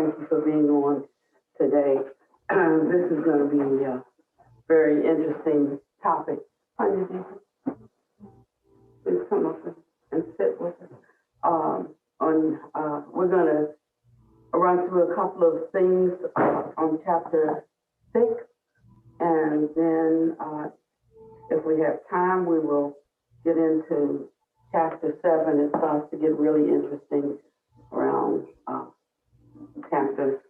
thank you for being on today. This is going to be a very interesting topic. Honey, please come up and sit with us. We're going to run through a couple of things on chapter 6, and then if we have time, we will get into chapter 7. It starts to get really interesting around chapter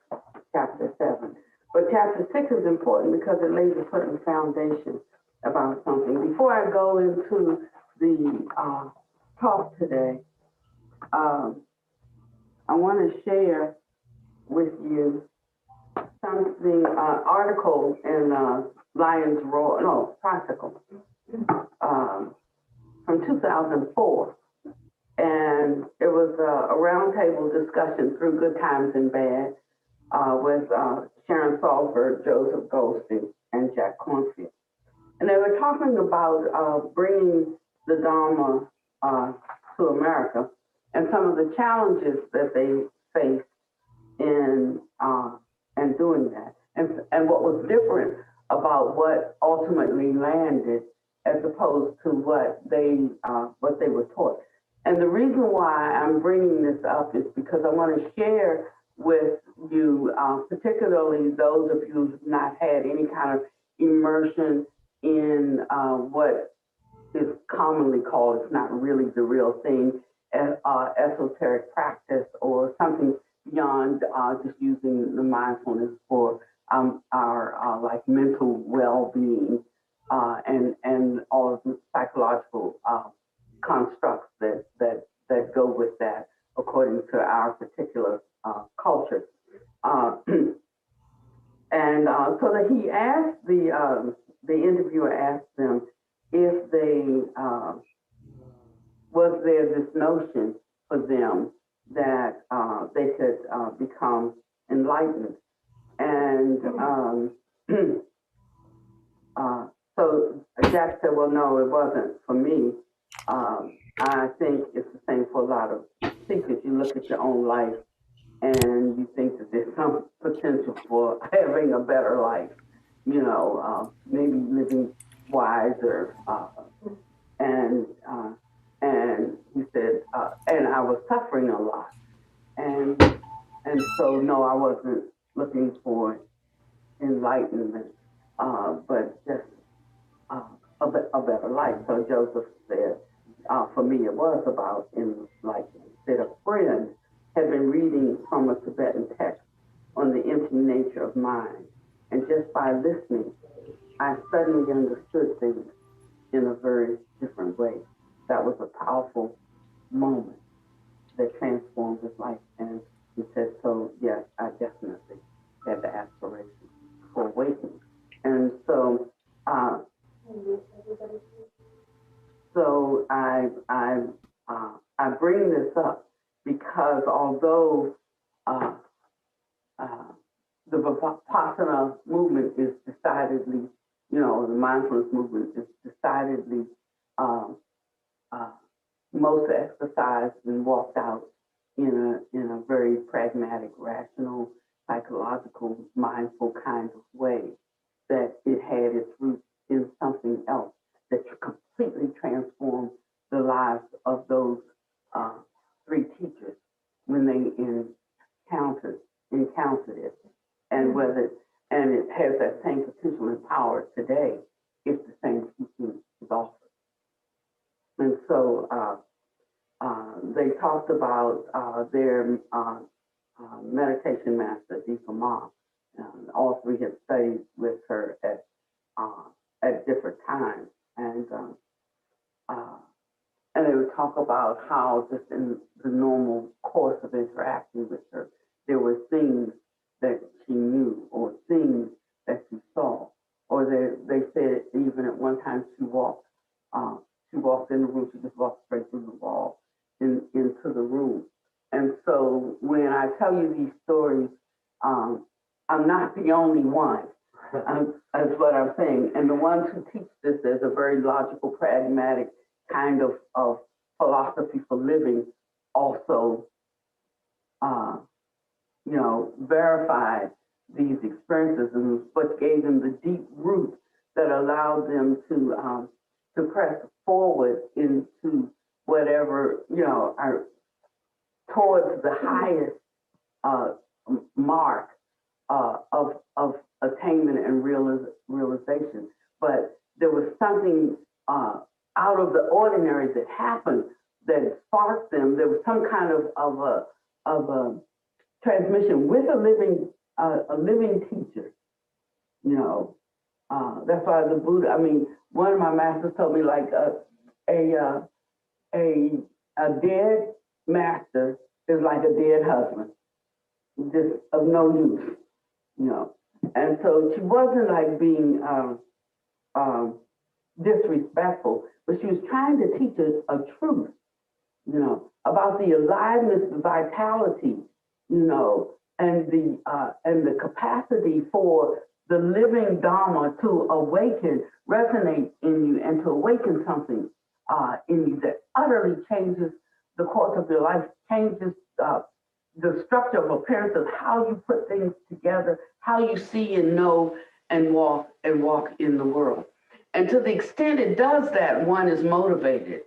7. But chapter 6 is important because it lays a certain foundation about something. Before I go into the talk today, I want to share with you something, article in Lions Roar, no, Practical, from 2004. And it was a roundtable discussion through good times and bad with Sharon Salzberg, Joseph Goldstein, and Jack Cornfield. And they were talking about bringing the Dharma to America and some of the challenges that they faced in doing that, and what was different about what ultimately landed as opposed to what they were taught. And the reason why I'm bringing this up is because I want to share with you, particularly those of you who've not had any kind of immersion in what is commonly called, it's not really the real thing, esoteric practice or something beyond just using the mindfulness for our like mental well-being and all of the psychological constructs that go with that according to our particular culture. And so that he asked the interviewer asked them if they was there this notion for them that they could become enlightened. And so Jack said, well, no, it wasn't for me. I think it's the same for a lot of thinkers. You look at your own life and you think that there's some potential for having a better life, maybe living wiser. And he said, and I was suffering a lot. And so, no, I wasn't looking for enlightenment, but just a better life. So Joseph said, for me, it was about enlightenment. He said a friend had been reading from a Tibetan text on the empty nature of mind. And just by listening, I suddenly understood things in a very different way. That was a powerful moment that transformed his life. And he said, so yes, I definitely had the aspiration for awakening. And so, I bring this up because although the Vipassana movement is decidedly, the mindfulness movement is decidedly most exercised and walked out in a very pragmatic, rational, psychological, mindful kind of way, that it had its roots in something else that completely transformed the lives of those three teachers when they encountered it, and it has that same potential and power today if the same teaching is offered. And so they talked about their meditation master, Deepa Ma. All three had studied with her at different times, and they would talk about how just in the normal course of interacting with her, there were things that she knew or things that she saw, or they said even at one time she walked in the room, she just walked straight through the wall into the room. And so when I tell you these stories, I'm not the only one. That's what I'm saying. And the ones who teach this as a very logical, pragmatic kind of philosophy for living also verified these experiences and what gave them the deep roots that allowed them to press forward into whatever, are towards the highest uh, mark of attainment and realization. But there was something out of the ordinary that happened that sparked them. There was some kind of a transmission with a living teacher. That's why the Buddha. I mean, one of my masters told me like a dead master is like a dead husband, just of no use. And so she wasn't like being disrespectful, but she was trying to teach us a truth, about the aliveness, the vitality, and the capacity for the living Dharma to awaken, resonate in you, and to awaken something in you that utterly changes the course of your life, changes the structure of appearances, how you put things together, how you see and know and walk in the world. And to the extent it does that, one is motivated,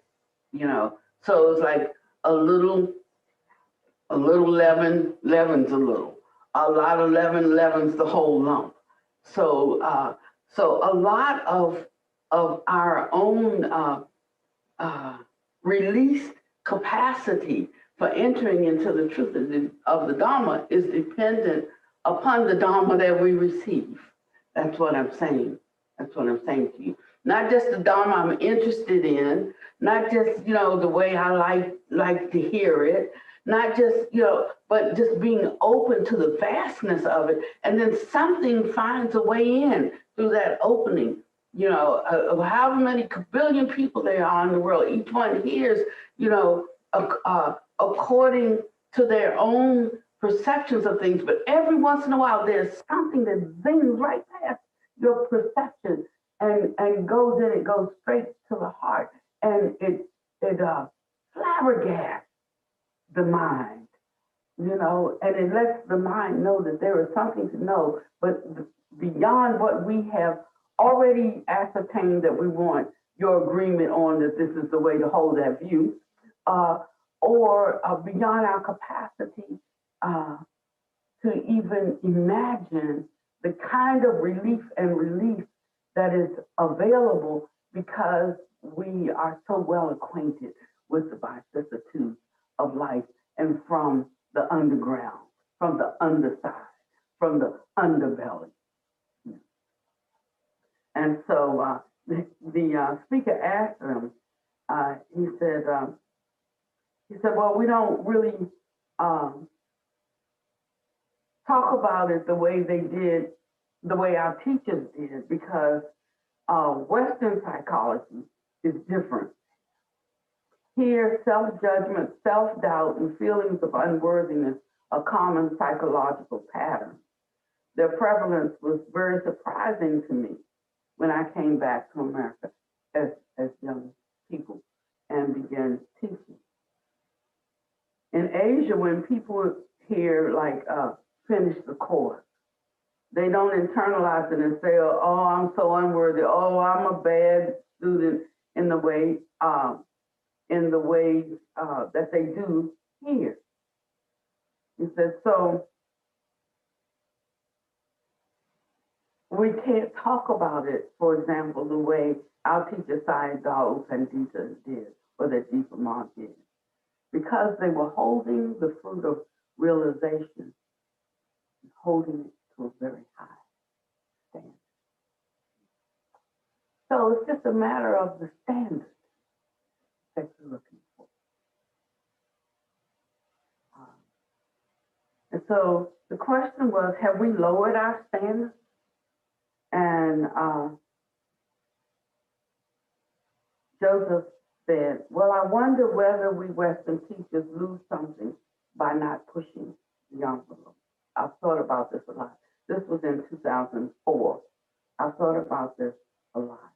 So it's like a little leaven leavens a little. A lot of leaven leavens the whole lump. So a lot of our own released capacity for entering into the truth of the Dharma is dependent upon the Dharma that we receive. That's what I'm saying. That's what I'm saying to you. Not just the Dharma I'm interested in, not just, the way I like to hear it, not just, but just being open to the vastness of it. And then something finds a way in through that opening, of however many billion people there are in the world. Each one hears, according to their own perceptions of things. But every once in a while, there's something that zings right past your perception and goes in, it goes straight to the heart. And it flabbergasts the mind, and it lets the mind know that there is something to know, but beyond what we have already ascertained that we want your agreement on that this is the way to hold that view, or beyond our capacity to even imagine the kind of relief and relief that is available because we are so well acquainted with the vicissitudes of life and from the underground, from the underside, from the underbelly. And so the speaker asked them, he said, well, we don't really talk about it the way they did, the way our teachers did, because Western psychology is different. Here, self-judgment, self-doubt, and feelings of unworthiness are common psychological patterns. Their prevalence was very surprising to me when I came back to America as young people and began teaching. In Asia, when people here finish the course, they don't internalize it and say, oh, I'm so unworthy. Oh, I'm a bad student in the way that they do here. He said, so we can't talk about it, for example, the way our teacher Sayadaw Pandita did, or that Deepa Ma did, because they were holding the fruit of realization, holding it to a very high standard. So it's just a matter of the standard that you're looking for. And so the question was, have we lowered our standards? And Joseph said, well, I wonder whether we Western teachers lose something by not pushing the envelope. I've thought about this a lot. This was in 2004. I've thought about this a lot.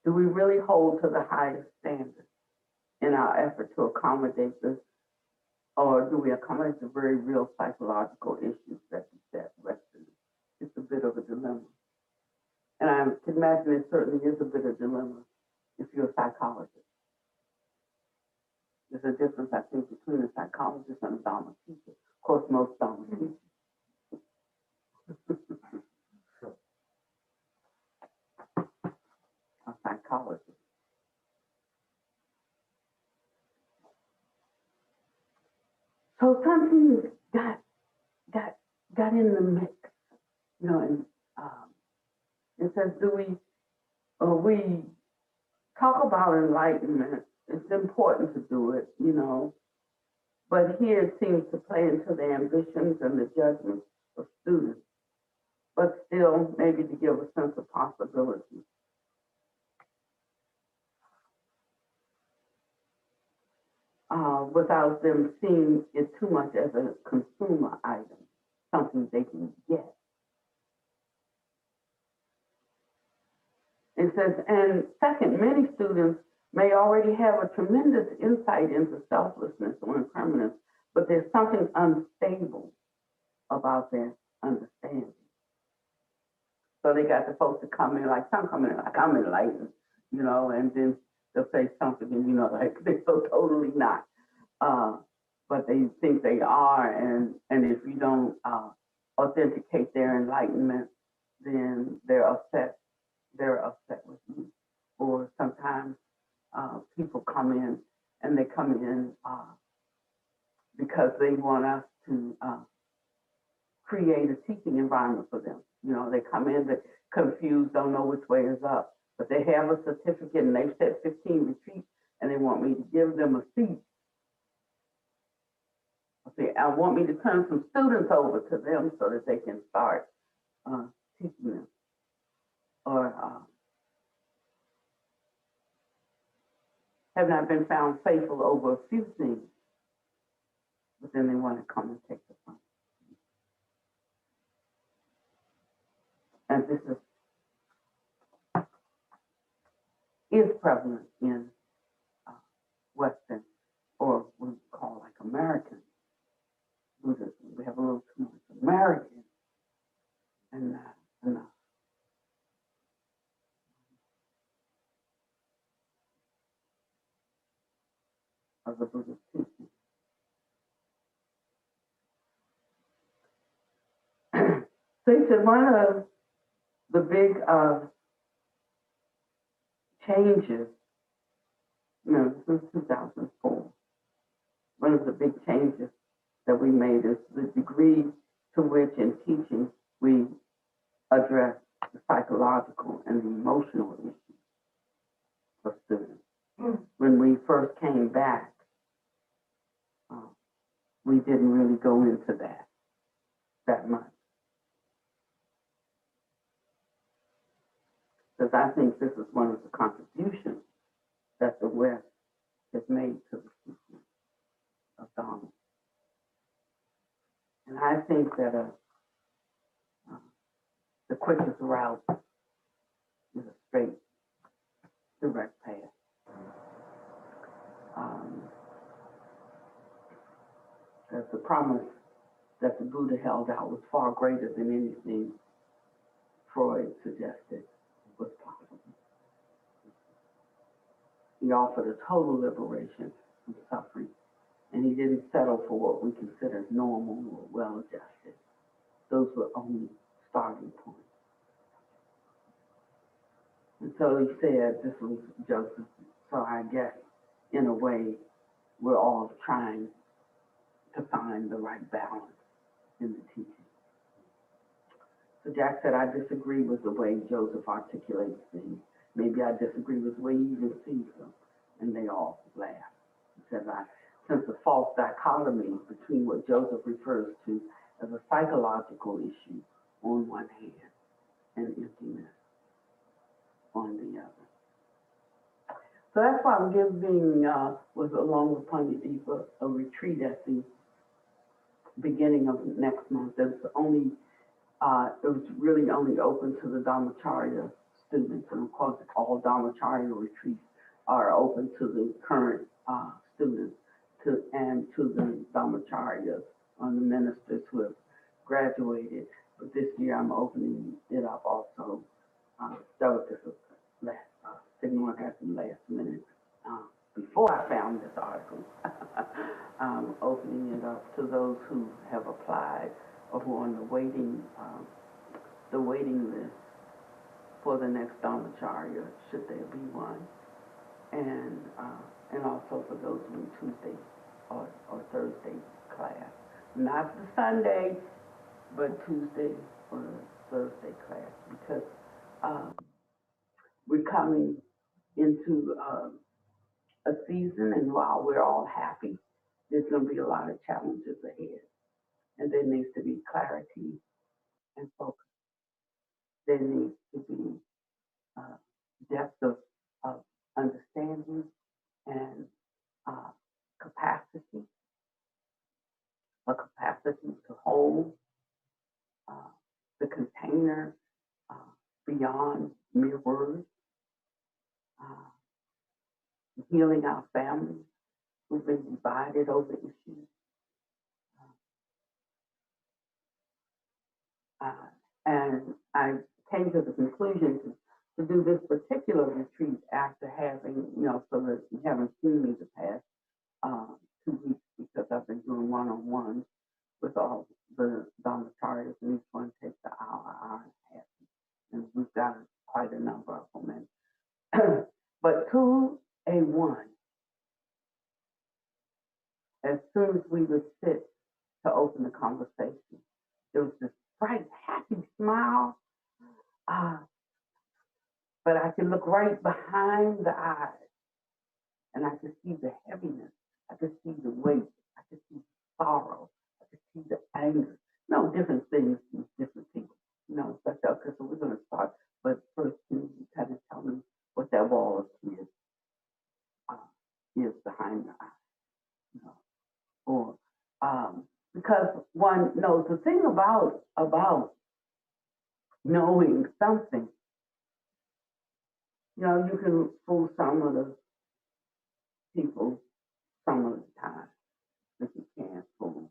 Do we really hold to the highest standard in our effort to accommodate the or do we accommodate the very real psychological issues that beset Western? It's a bit of a dilemma. And I can imagine it certainly is a bit of a dilemma if you're a psychologist. There's a difference, I think, between a psychologist and a Dharma teacher. Of course, most Dharma teachers. A psychologist. So something got in the mix, you know, and it says, we talk about enlightenment. It's important to do it, you know, but here it seems to play into the ambitions and the judgments of students, but still maybe to give a sense of possibility. Without them seeing it too much as a consumer item, something they can get. It says, and second, many students may already have a tremendous insight into selflessness or impermanence, but there's something unstable about their understanding. So they got the folks that come in like, some come in like, I'm enlightened, you know, and then they'll say something and, you know, like they're so totally not. But they think they are, and if you don't authenticate their enlightenment, then they're upset. They're upset with you. Or sometimes people come in, and they come in because they want us to create a teaching environment for them. You know, they come in, they're confused, don't know which way is up, but they have a certificate, and they've said 15 retreats, and they want me to give them a seat. I want me to turn some students over to them so that they can start teaching them. Or have not been found faithful over a few things, but then they want to come and take the fun. And this is prevalent in Western, or what we call like American Buddhism. We have a little too much American and not enough. Of the Buddhist teaching. So he said one of the big changes, you know, since 2004, one of the big changes that we made is the degree to which in teaching we address the psychological and the emotional issues of students. When we first came back, we didn't really go into that much. Because I think this is one of the contributions that the West has made to the teaching of Dharma. And I think that the quickest route is a straight, direct path. That the promise that the Buddha held out was far greater than anything Freud suggested was possible. He offered a total liberation from suffering, and he didn't settle for what we consider normal or well-adjusted. Those were only starting points. And so he said, this was Joseph, so I guess in a way we're all trying to find the right balance in the teaching. So Jack said, I disagree with the way Joseph articulates things. Maybe I disagree with the way he even sees them. And they all laughed. He said, I sense a false dichotomy between what Joseph refers to as a psychological issue on one hand and emptiness on the other. So that's why I'm giving, was along with Pandit a retreat at the beginning of next month. It's only, it was really only open to the Dharmacharya students, and of course all Dharmacharya retreats are open to the current students to the Dhammacharyas, on the ministers who have graduated. But this year I'm opening it up also. That was just a last, signal at the last minute. Before I found this article, opening it up to those who have applied or who are on the waiting list for the next Dhamacharya, should there be one, and also for those in Tuesday or Thursday class, not the Sunday, but Tuesday or Thursday class, because we're coming into a season, and while we're all happy, there's going to be a lot of challenges ahead, and there needs to be clarity and focus. There needs to be depth of understanding and capacity, a capacity to hold the container beyond mere words, healing our families who've been divided over issues. And I came to the conclusion to do this particular retreat after having, so that you haven't seen me the past 2 weeks, because I've been doing one-on-ones with all the Dhammacharyas, and each one takes an hour, hour and a half. And we've got quite a number of them. And but to a one, as soon as we would sit to open the conversation, there was this bright, happy smile. But I could look right behind the eyes, and I could see the heaviness. I could see the weight. I could see the sorrow. I could see the anger. Different things with different people. But okay, so we're going to start. But first, can you kind of tell me what that wall of tears is behind the eyes? Or because one knows the thing about knowing something. You can fool some of the people some of the time, but you can't fool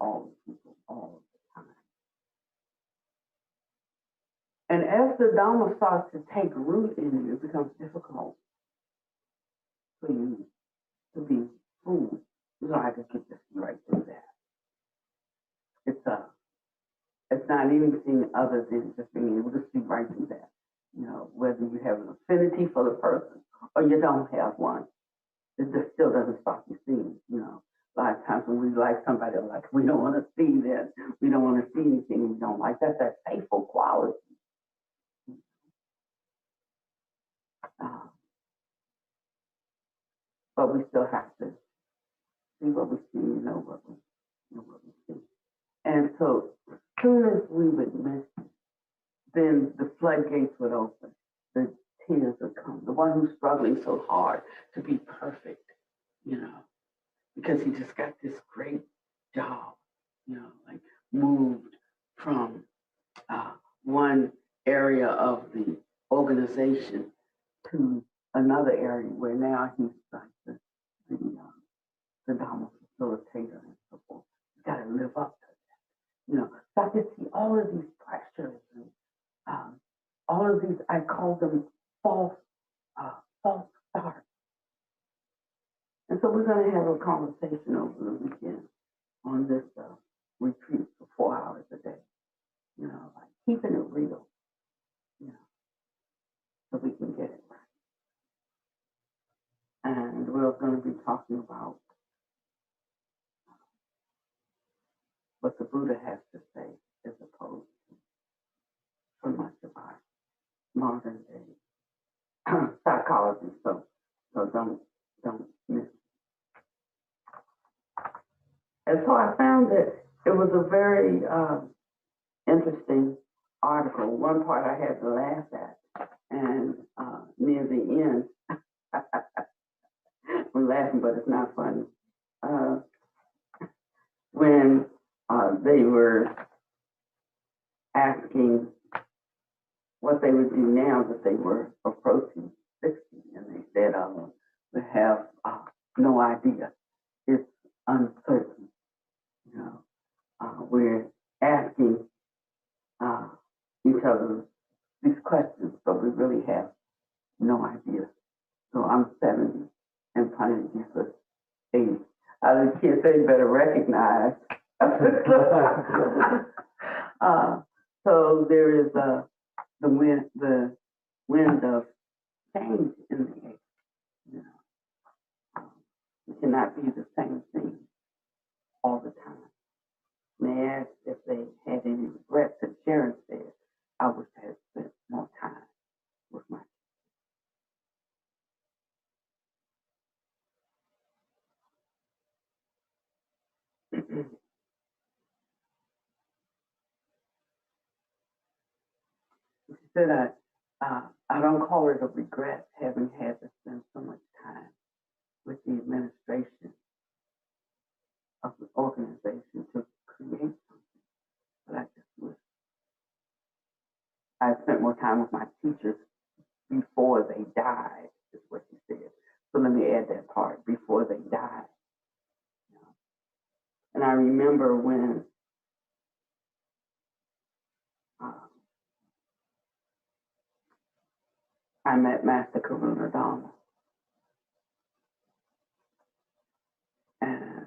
all the people all the time. And as the Dhamma starts to take root in you, it becomes difficult for you to be fooled. I can get this right through that. It's not anything other than just being able to see right through that. Whether you have an affinity for the person or you don't have one, it just still doesn't stop you seeing. A lot of times when we like somebody, we don't want to see this, we don't want to see anything we don't like. That's that faithful quality. But we still have to see what we see, know what we see. And so as soon as we would miss it, then the floodgates would open. The tears would come. The one who's struggling so hard to be perfect, because he just got this great job, moved from one area of the organization to another area where now he's like the Dhamma facilitator and so forth. He's got to live up to that. So I could see all of these pressures and all of these, I call them false starts. And so we're going to have a conversation over the weekend on this retreat for 4 hours a day. Keeping it real, so we can get it right. And we're going to be talking about what the Buddha has to say as opposed to so much of our modern day psychology. So don't miss it. And so I found that it was a very interesting article. One part I had to laugh at, and near the end, I'm laughing, but it's not funny. When they were asking what they would do now that they were approaching 60, and they said, we have no idea. It's I'm 70 and planning to be for 80. The kids, they better recognize. So there is the wind of change in the air. You know, it cannot be the same thing all the time. And they asked if they had any regrets, and Sharon said, I wish I had spent more time with my kids. She said, I don't call it a regret having had to spend so much time with the administration of the organization to create something. But I just wish I spent more time with my teachers before they died, is what she said. So let me add that part, before they died. And I remember when uh, I met Master Karuna Dharma, and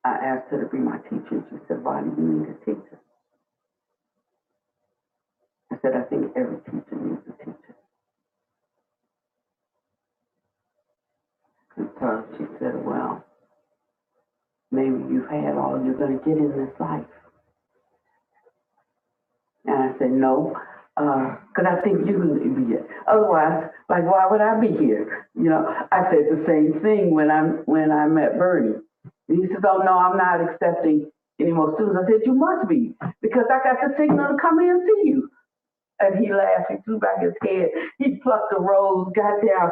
I asked her to be my teacher. She said, why do you need a teacher? I said, I think every teacher needs a teacher. And so she said, well, maybe you've had all you're going to get in this life. And I said, no, because I think you can be it. Otherwise, like, why would I be here? You know, I said the same thing when I met Bernie. And he says, oh, no, I'm not accepting any more students. I said, you must be, because I got the signal to come in and see you. And he laughed, he threw back his head, he plucked a rose, got down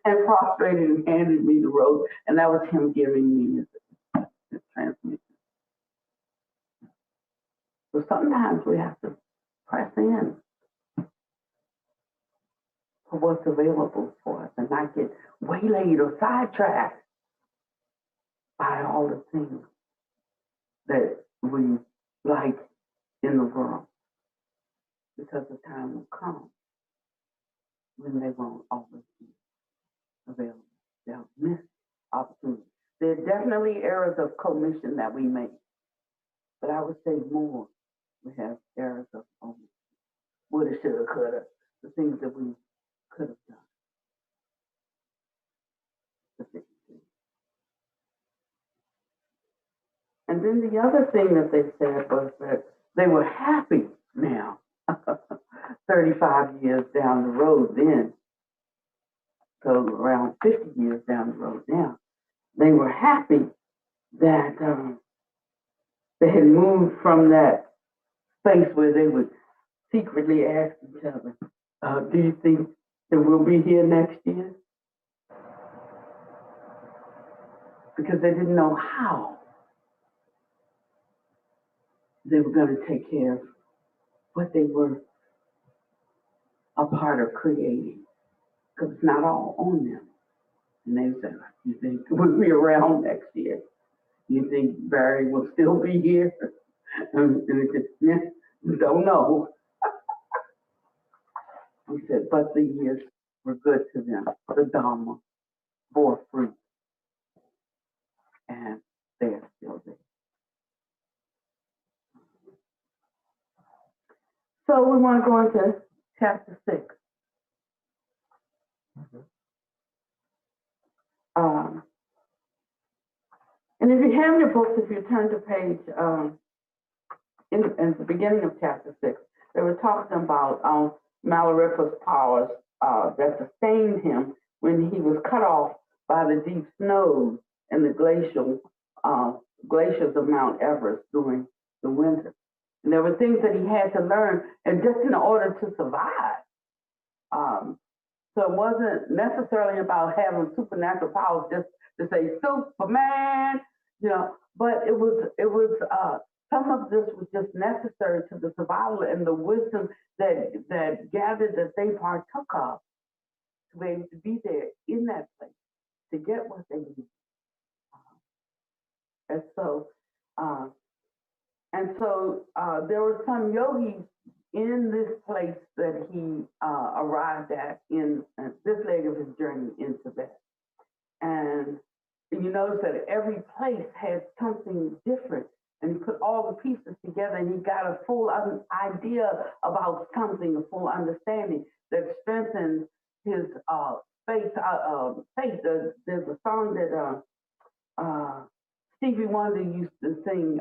and prostrated and handed me the rose. And that was him giving me his transmission. So sometimes we have to press in for what's available for us and not get waylaid or sidetracked by all the things that we like in the world. Because the time will come when they won't always be available. They'll miss opportunities. There are definitely errors of commission that we make, but I would say more we have errors of omission. Woulda, shoulda, coulda, the things that we could have done. And then the other thing that they said was that they were happy now, 35 years down the road then, so around 50 years down the road now. They were happy that they had moved from that space where they would secretly ask each other, do you think that we'll be here next year? Because they didn't know how they were going to take care of what they were a part of creating. Because it's not all on them. And they said, you think we'll be around next year? You think Barry will still be here? And it said, yeah, don't know. He said, but the years were good to them. The Dharma bore fruit. And they're still there. So we want to go into chapter 6. And if you have your books, if you turn to page, in the beginning of chapter 6, they were talking about Milarepa's powers that sustained him when he was cut off by the deep snows and the glaciers of Mount Everest during the winter. And there were things that he had to learn, and just in order to survive. So it wasn't necessarily about having supernatural powers just to say Superman, you know, but it was some of this was just necessary to the survival and the wisdom that gathered that they partook of to be able to be there in that place to get what they needed. And so there were some yogis in this place that he arrived at in this leg of his journey in Tibet. And you notice that every place had something different. And he put all the pieces together and he got a full idea about something, a full understanding that strengthens his faith. Faith. There's a song that Stevie Wonder used to sing.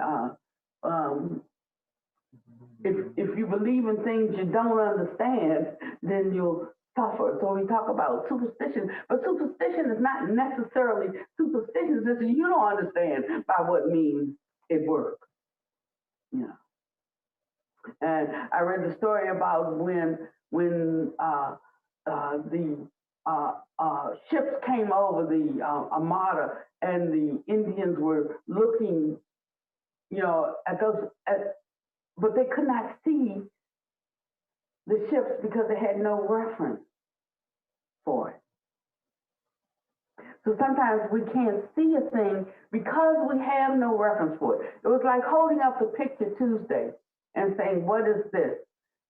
If you believe in things you don't understand, then you'll suffer. So we talk about superstition, but superstition is not necessarily superstition. Is you don't understand by what means it works. You know. And I read the story about when the ships came over the Armada, and the Indians were looking, at those, but they could not see the ships because they had no reference for it. So sometimes we can't see a thing because we have no reference for it. It was like holding up the picture Tuesday and saying, "What is this?"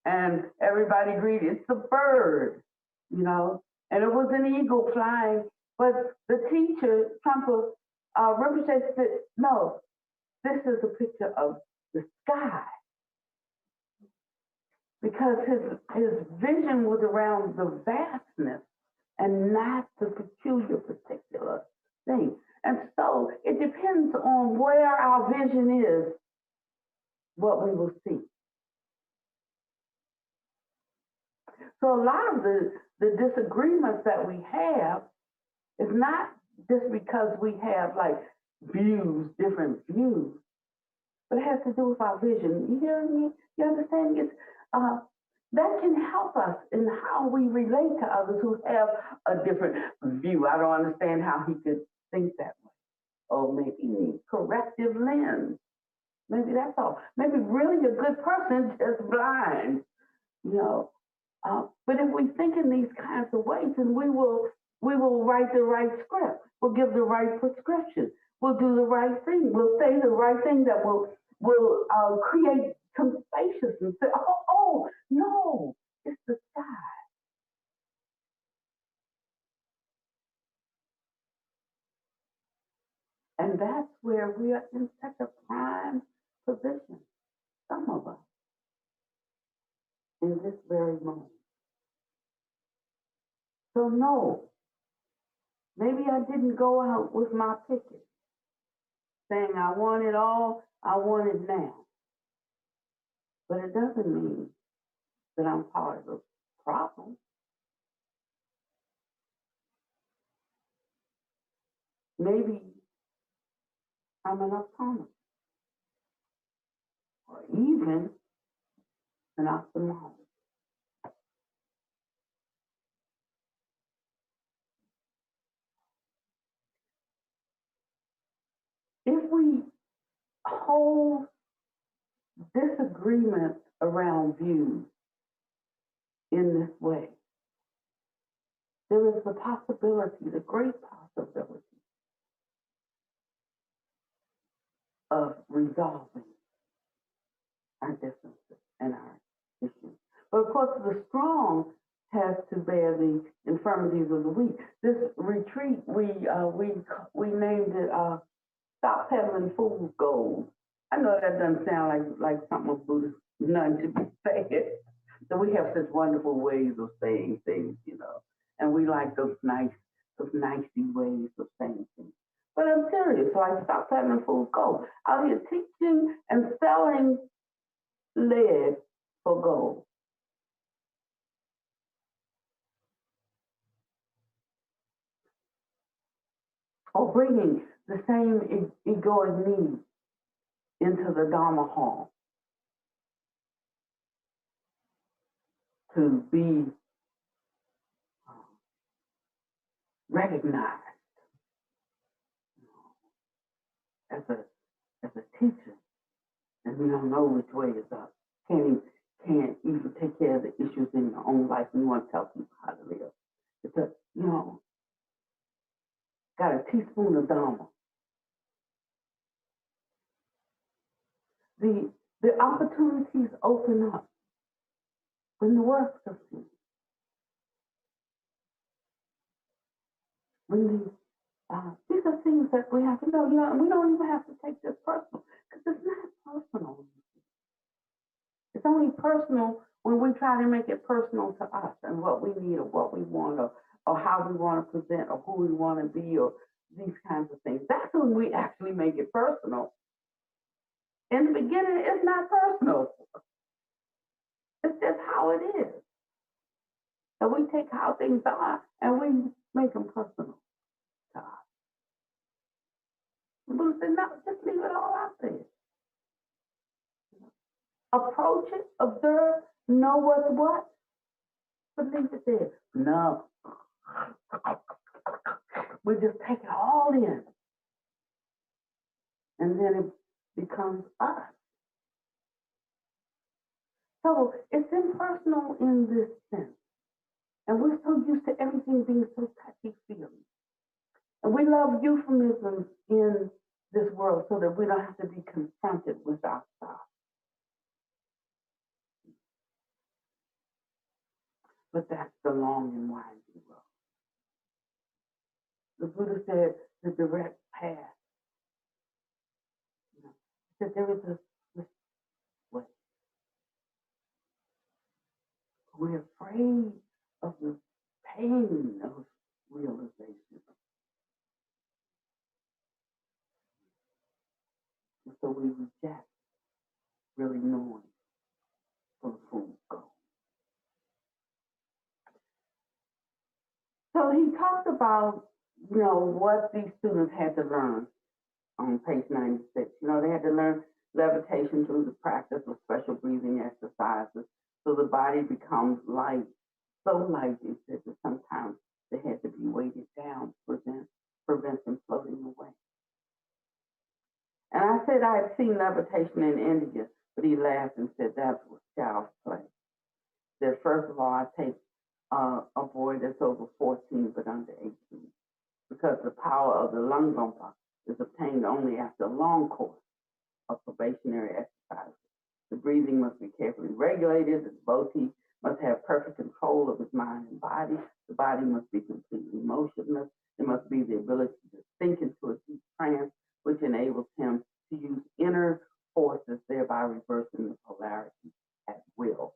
And everybody agreed it's a bird, and it was an eagle flying. But the teacher, Trumper, Rinpoche said, "No, this is a picture of the sky." Because his vision was around the vastness and not the peculiar particular thing. And so it depends on where our vision is, what we will see. So a lot of the disagreements that we have is not just because we have like different views, but it has to do with our vision. You hear me? You understand? It's that can help us in how we relate to others who have a different view. I don't understand how he could think that way. Oh, maybe he needs corrective lens. Maybe that's all. Maybe really a good person, just blind, But if we think in these kinds of ways, then we will write the right script. We'll give the right prescription. We'll do the right thing. We'll say the right thing that will create some spaciousness. Say, oh, no, it's the sky. And that's where we are in such a prime position, some of us, in this very moment. So no, maybe I didn't go out with my picket saying I want it all, I want it now. But it doesn't mean that I'm part of the problem. Maybe I'm an opponent, or even an ophthalmologist. If we hold disagreements around views in this way, there is the possibility, the great possibility, of resolving our differences and our issues. But of course, the strong has to bear the infirmities of the weak. This retreat, we named it "Stop Peddling Fool's Gold." I know that doesn't sound like something a Buddhist nun should be saying. So we have such wonderful ways of saying things, and we like those nicey ways of saying things. But I'm serious, so I stopped peddling fool's gold. Out here teaching and selling lead for gold. Or bringing the same egoic need into the Dharma hall to be recognized as a teacher, and we don't know which way is up. Can't even take care of the issues in your own life, and you want to tell people how to live. It's got a teaspoon of Dharma. The opportunities open up when the works of sin, when these are things that we have to know, and we don't even have to take this personal, because it's not personal. It's only personal when we try to make it personal to us and what we need or what we want or how we want to present or who we want to be or these kinds of things. That's when we actually make it personal. In the beginning, it's not personal. It's just how it is. And we take how things are and we make them personal to us. Buddha said, no, just leave it all out there. Approach it, observe, know what's what, but leave it there. No. We just take it all in. And then it becomes us. So it's impersonal in this sense. And we're so used to everything being so touchy-feely. And we love euphemisms in this world so that we don't have to be confronted with our stuff. But that's the long and winding road. The Buddha said the direct path. He said there is this way. We're afraid of the pain of realization. And so we reject really knowing where the food goes. So he talked about, what these students had to learn on page 96. They had to learn levitation through the practice of special breathing exercises so the body becomes light. So light, he said, that sometimes they had to be weighted down to prevent them floating away. And I said I had seen levitation in India, but he laughed and said that was child's play. That first of all, I take a boy that's over 14 but under 18, because the power of the Langompa is obtained only after a long course of probationary exercises. The breathing must be carefully regulated. The devotee must have perfect control of his mind and body. The body must be completely motionless. There must be the ability to sink into a deep trance, which enables him to use inner forces, thereby reversing the polarity at will.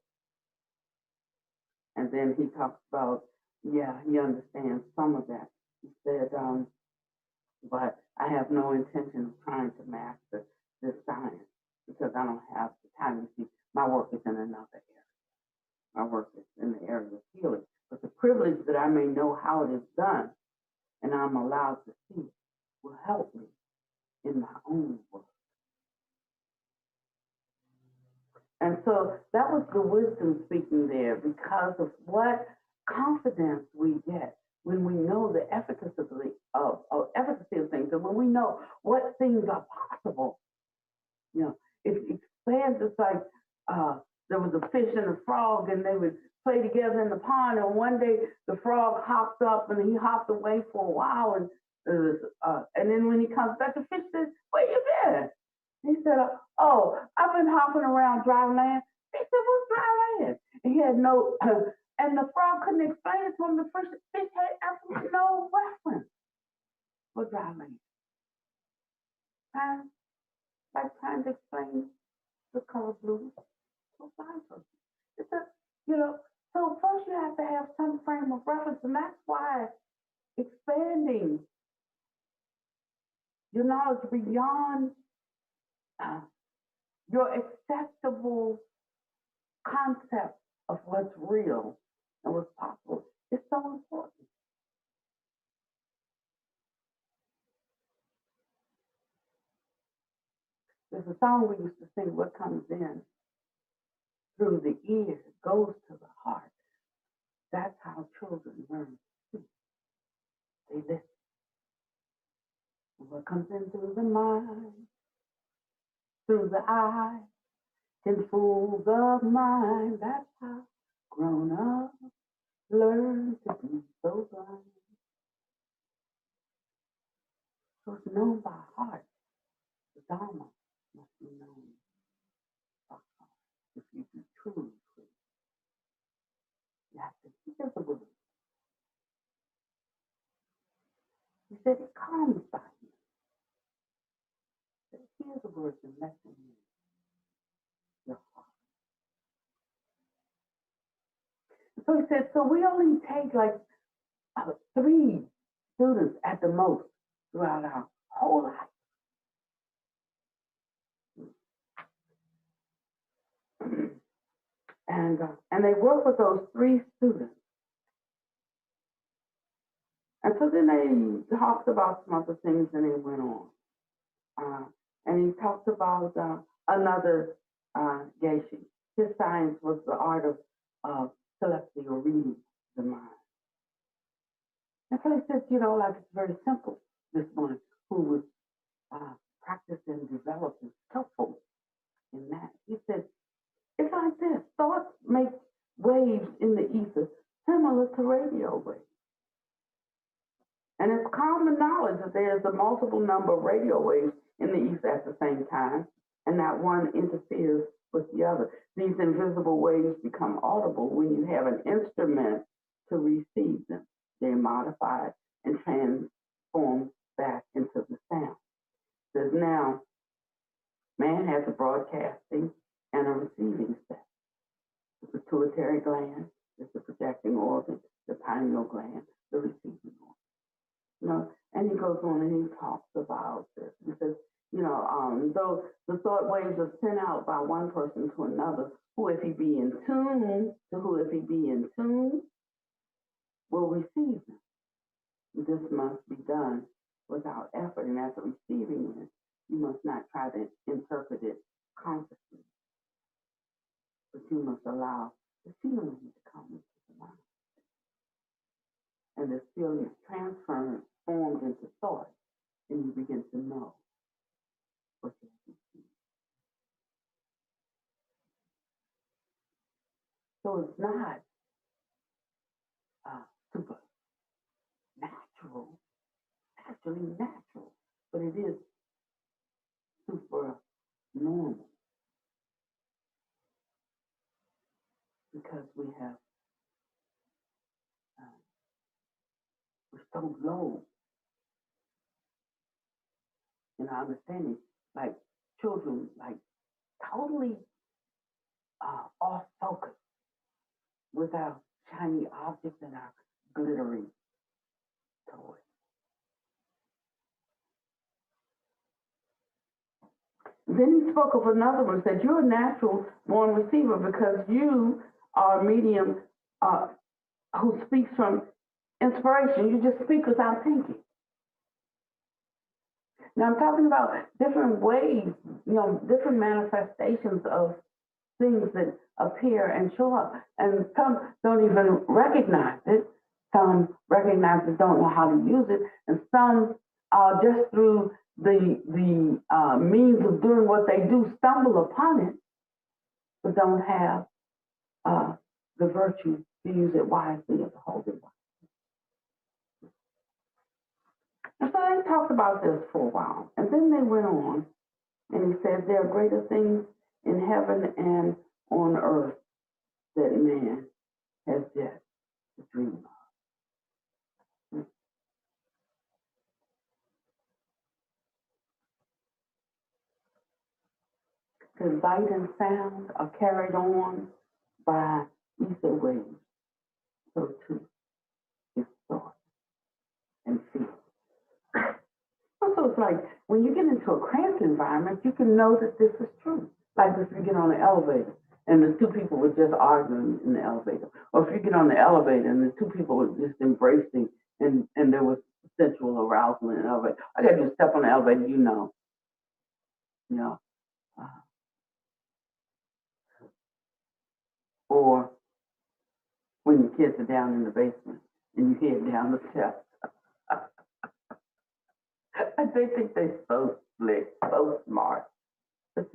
And then he talks about, he understands some of that. He said, but I have no intention of trying to master this science because I don't have the time. You see, my work is in another area. My work is in the area of healing. But the privilege that I may know how it is done and I'm allowed to see it will help me in my own work. And so that was the wisdom speaking there, because of what confidence we get when we know the efficacy of things, and when we know what things are possible. It expands. It's like there was a fish and a frog, and they would play together in the pond. And one day the frog hopped up, and he hopped away for a while, and then when he comes back, the fish says, "Where you been?" He said, "Oh, I've been hopping around dry land." He said, "What's dry land?" And he had no, and the frog couldn't explain it to him. The fish had absolutely no reference for dry land. Like trying to explain the color blue to a blind person. It's so first you have to have some frame of reference, and that's why expanding your knowledge beyond your acceptable concept of what's real and what's possible is so important. There's a song we used to sing, "What comes in through the ear goes to the heart." That's how children learn to speak. They listen. And what comes in through the mind, through the eye, can fool the mind. That's how grown-ups learn to be so blind. So it's known by heart. The Dharma must be known by heart if you be truly free. here's a word. He said, it comes by him. He said, here's a word to let them in your heart. So he said, so we only take like 3 students at the most throughout our whole life. And they work with those 3 students. And so then they talked about some other things and they went on. And he talked about another Geshe. His science was the art of telepathy or reading the mind. And so he said, like it's very simple, this one who was practiced and developed and skillful in that. He said, it's like this. Thoughts make waves in the ether similar to radio waves. And it's common knowledge that there's a multiple number of radio waves in the ether at the same time, and that one interferes with the other. These invisible waves become audible when you have an instrument to receive them. They're modified and transformed back into the sound. Says now, man has a broadcasting and a receiving set. The pituitary gland is the projecting organ, the pineal gland, the receiving organ. And he goes on and he talks about this. He says, though the thought waves are sent out by one person to another, who if he be in tune, will receive them. This must be done without effort, and as a receiving it, you must not try to interpret it consciously, but you must allow the feeling to come into the mind. And this feeling is transformed into thought, and you begin to know what you see. So it's not actually natural, but it is super normal because we're so low in our understanding, like children, like totally off focus with our shiny objects and our glittering toys. Then he spoke of another one, said, you're a natural born receiver because you are a medium who speaks from inspiration. You just speak without thinking. Now I'm talking about different ways, different manifestations of things that appear and show up. And some don't even recognize it. Some recognize it, don't know how to use it. And some just through the means of doing what they do stumble upon it, but don't have the virtue to use it wisely or to hold it wisely. And so they talked about this for a while. And then they went on, and he said, there are greater things in heaven and on earth that man has yet to dream of. Because light and sound are carried on by ether waves. So too is thought and feel. Also, it's like when you get into a cramped environment, you can know that this is true. Like if you get on the elevator and the 2 people were just arguing in the elevator. Or if you get on the elevator and the 2 people were just embracing and there was sensual arousal in the elevator. I got to do step on the elevator, or when your kids are down in the basement and you head down the steps. They think they're so slick, so smart, but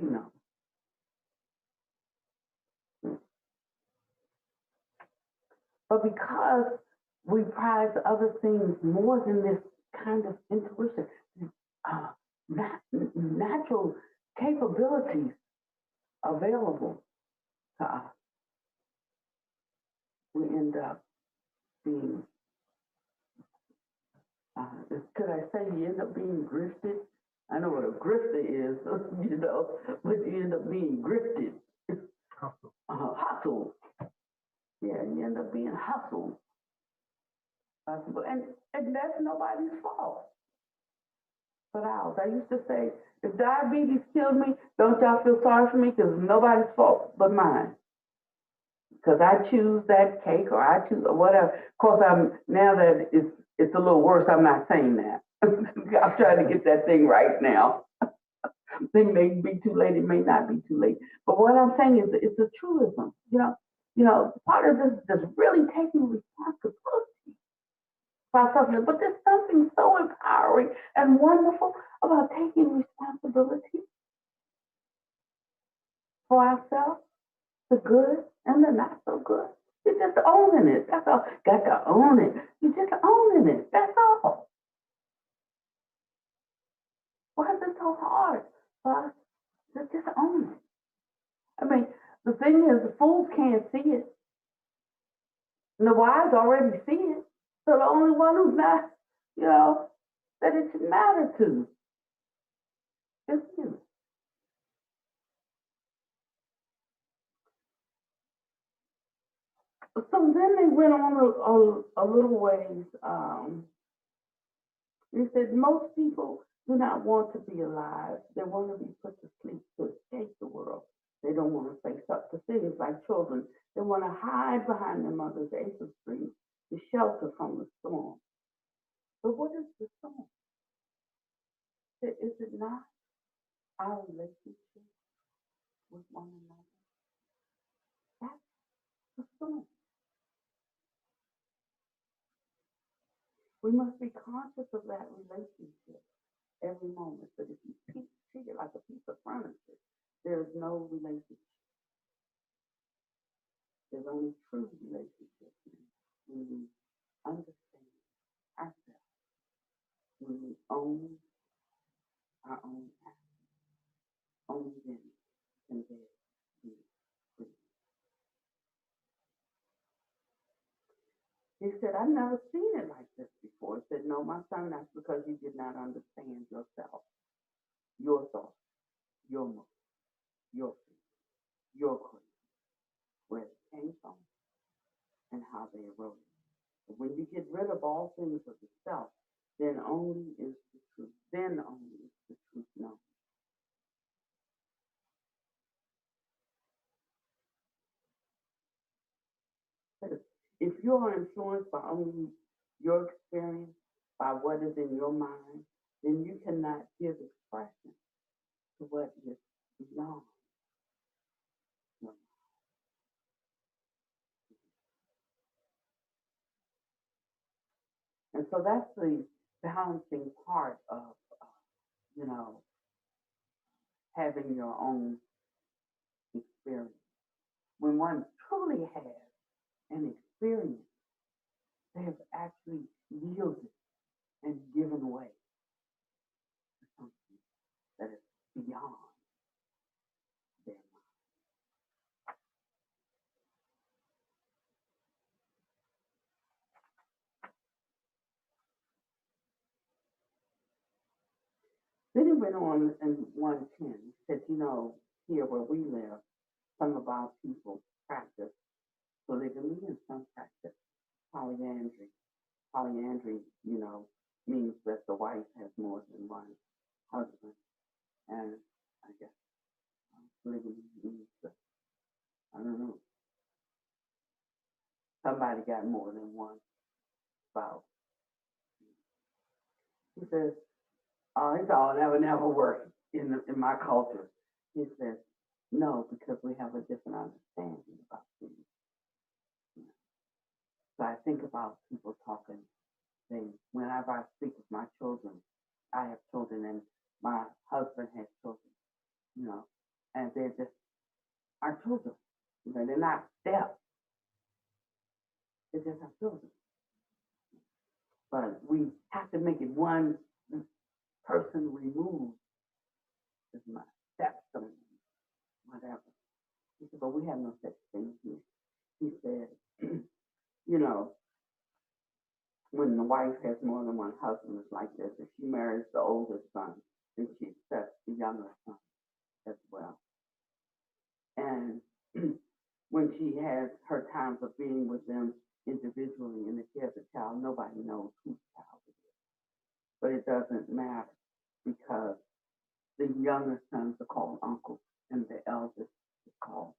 But because we prize other things more than this kind of intuition, natural capabilities available to us, we end up being, could I say you end up being grifted? I know what a grifter is, but you end up being grifted. Hustle. Yeah, you end up being hustled. And that's nobody's fault but ours. I used to say, if diabetes killed me, don't y'all feel sorry for me because it's nobody's fault but mine. Because I choose that cake or I choose or whatever. Of course, now that it's a little worse, I'm not saying that. I'm trying to get that thing right now. It may be too late, it may not be too late. But what I'm saying is it's a truism. Part of this is just really taking responsibility for something. But there's something so empowering and wonderful about taking responsibility for ourselves, the good and the not so good. You're just owning it. That's all. Got to own it. You're just owning it. That's all. Why is it so hard for us to just own it? I mean, the thing is, the fools can't see it. And the wise already see it. So the only one who's not, that it should matter to is you. So then they went on a little ways. They said most people do not want to be alive. They want to be put to sleep to escape the world. They don't want to face up to things like children. They want to hide behind their mother's apron strings to shelter from the storm. But what is the storm? Is it not our relationship with one another? That's the storm. We must be conscious of that relationship every moment. But if you treat it like a piece of furniture, there is no relationship. There's only true relationship when we understand ourselves, when we own our own actions. Only then can there be freedom. He said, I've never seen it like this before. He said, no, my son, that's because you did not understand yourself, your thoughts, your motives, your feelings, your creed, where it came from, and how they arose. But when you get rid of all things of the self, then only is the truth. Then only is the truth known. If you are influenced by only your experience, by what is in your mind, then you cannot give expression to what is beyond your mind. And so that's the balancing part of, you know, having your own experience. When one truly has an experience, they have actually yielded and given way to something that is beyond their mind. Then he went on in 110. He said, here where we live, some of our people practice polygamy and some practice polyandry. Polyandry, means that the wife has more than one husband. And I guess polygamy means that, I don't know, somebody got more than one spouse. He says, it's all that would never work in my culture. He says, no, because we have a different understanding about things. So I think about people talking things. Whenever I speak with my children, I have children and my husband has children, and they're just our children. They're not steps. They're just our children. But we have to make it one person removed as my stepson, whatever. He said, but we have no such thing here. He said, when the wife has more than one husband, it's like this. If she marries the oldest son, then she accepts the younger son as well. And when she has her times of being with them individually, and if she has a child, nobody knows whose child it is. But it doesn't matter because the younger sons are called uncles and the eldest is called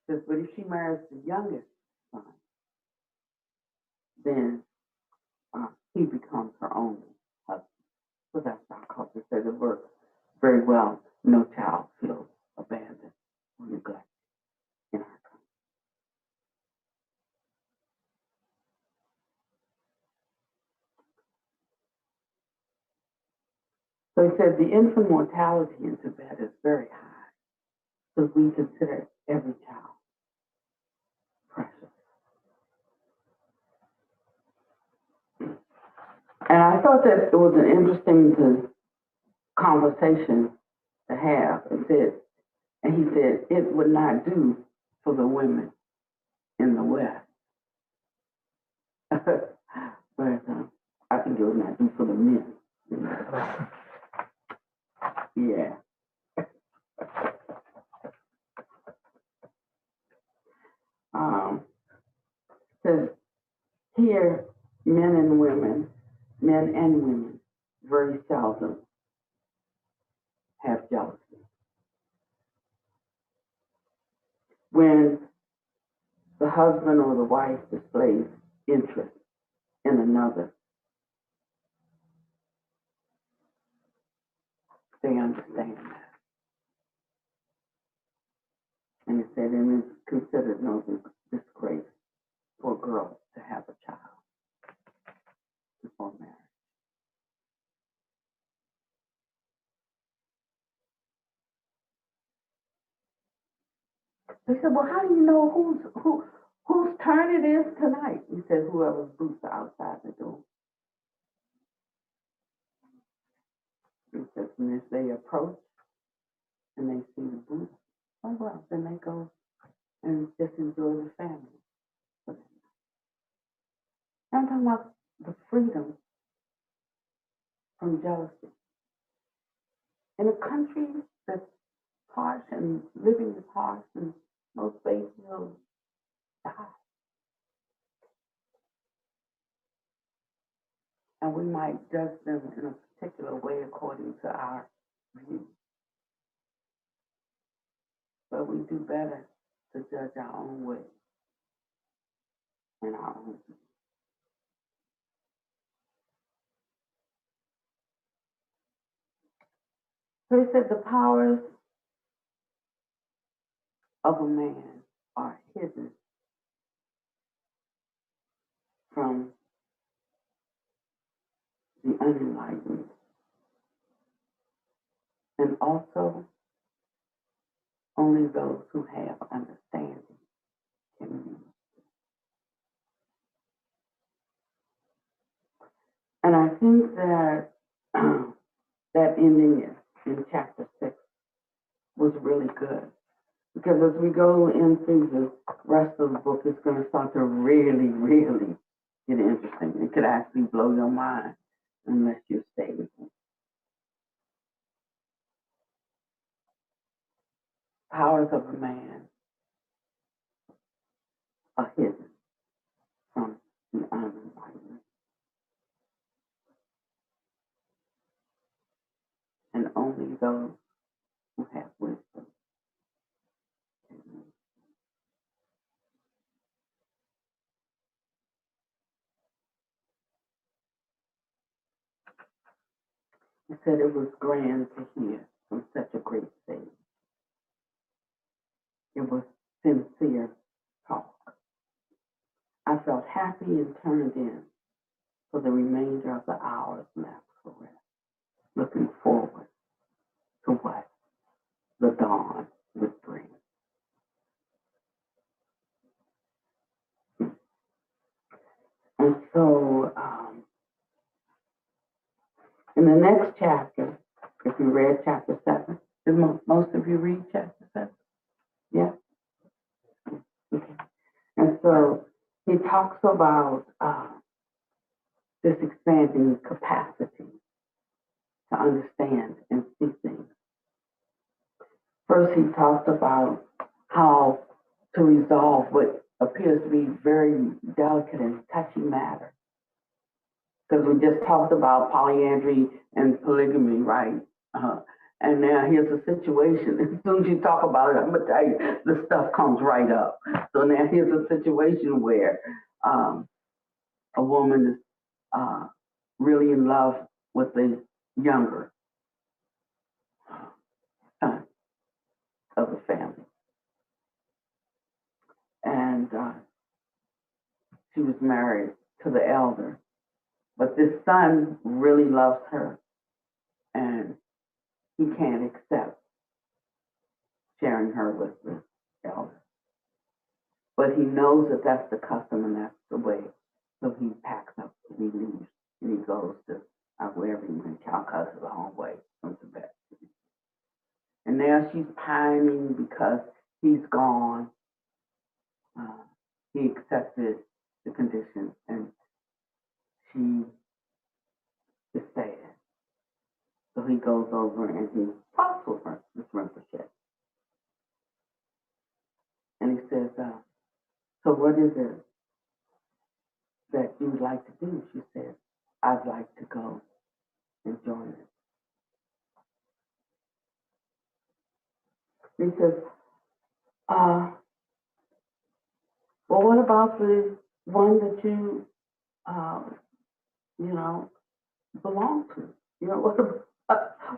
father. But if she marries the youngest son, then he becomes her only husband. So that's our culture says it works very well. No child feels abandoned or neglected in our country. So he said the infant mortality in Tibet is very high. So we consider every child precious. And I thought that it was an interesting conversation to have. And he said it would not do for the women in the West. But I think it would not do for the men in the West. Yeah. Says here, men and women very seldom have jealousy. When the husband or the wife displays interest in another, they understand that. And it said, and it's considered no disgrace for a girl to have a child before marriage. They said, well, how do you know whose turn it is tonight? He said, whoever's boots are outside the door. He says, and if they approach and they see the boots, oh well, then they go and just enjoy the family. I'm talking about the freedom from jealousy. In a country that's harsh and living is harsh and most babies will die. And we might judge them in a particular way according to our view. But we do better to judge our own way and our own view. So he said the powers of a man are hidden from the unenlightened, and also only those who have understanding can use. And I think that that ending in chapter 6 was really good. Because as we go in through the rest of the book, it's going to start to really, really get interesting. It could actually blow your mind unless you stay with me. Powers of a man are hidden from the unenlightened. And only those who have wisdom can use. He said it was grand to hear from such a great sage. It was sincere talk. I felt happy and turned in for the remainder of the hours left for rest, looking forward to what the dawn would bring. And so, in the next chapter, if you read chapter 7, did most of you read chapter 7? Yeah? Okay. And So he talks about this expanding capacity to understand and see things. First, he talked about how to resolve what appears to be very delicate and touchy matter. Because we just talked about polyandry and polygamy, right? And now here's a situation. As soon as you talk about it, I'm gonna tell you, the stuff comes right up. So now here's a situation where a woman is really in love with the younger son of the family, and she was married to the elder. But this son really loves her, and he can't accept sharing her with the elder. But he knows that that's the custom and that's the way. So he packs up and he leaves and he goes to wherever he went, Calcutta's a long way from Tibet. And now she's pining because he's gone. He accepted the conditions and she is sad. So he goes over and he talks with her, Miss Rinpoche. And he says, so what is it that you would like to do? She said, I'd like to go and join it. He says, well, what about the one that you, belong to?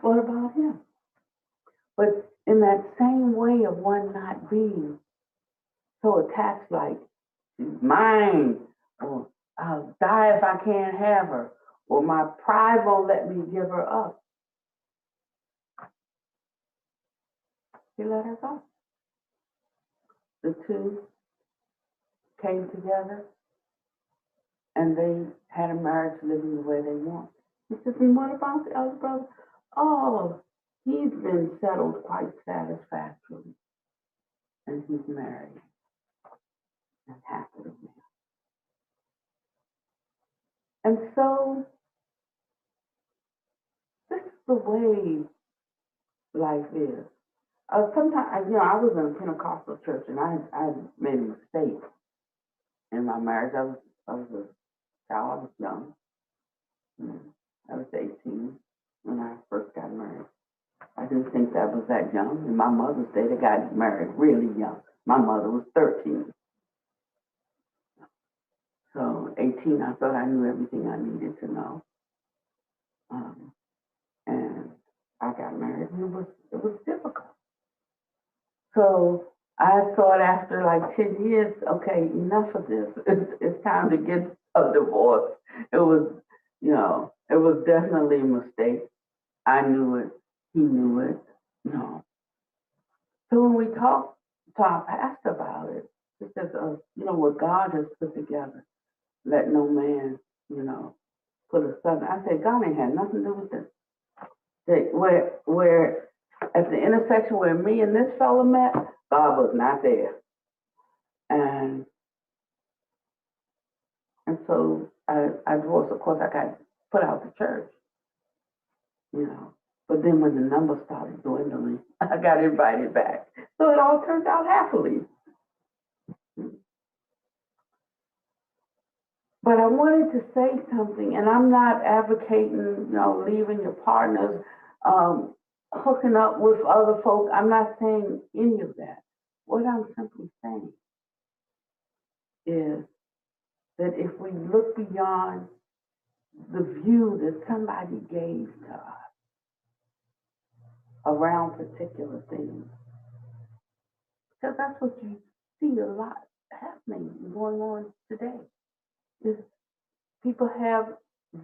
What about him? But in that same way of one not being so attached, like, she's mine, or I'll die if I can't have her, or my pride won't let me give her up. He let her go. The two came together and they had a marriage living the way they want. He says, and what about the other brother? Oh, he's been settled quite satisfactorily. And he's married and happily married. And so this is the way life is. Sometimes, I was in a Pentecostal church and I made a mistake in my marriage. I was a child, I was young. I was 18 when I first got married. I didn't think that was that young. In my mother's day, they got married really young. My mother was 13. So 18, I thought I knew everything I needed to know. And I got married and it was difficult. So I thought after like 10 years, okay, enough of this. It's time to get a divorce. It was, it was definitely a mistake. I knew it. He knew it. So when we talked to our pastor about it, he says, what God has put together, let no man, put asunder. I said, God ain't had nothing to do with this. Where at the intersection where me and this fellow met, God was not there. And so I divorced. Of course, I got put out the church, But then when the numbers started dwindling, I got invited back. So it all turned out happily. But I wanted to say something, and I'm not advocating, leaving your partners, hooking up with other folks. I'm not saying any of that. What I'm simply saying is that if we look beyond the view that somebody gave to us around particular things, because that's what you see a lot happening, going on today, is people have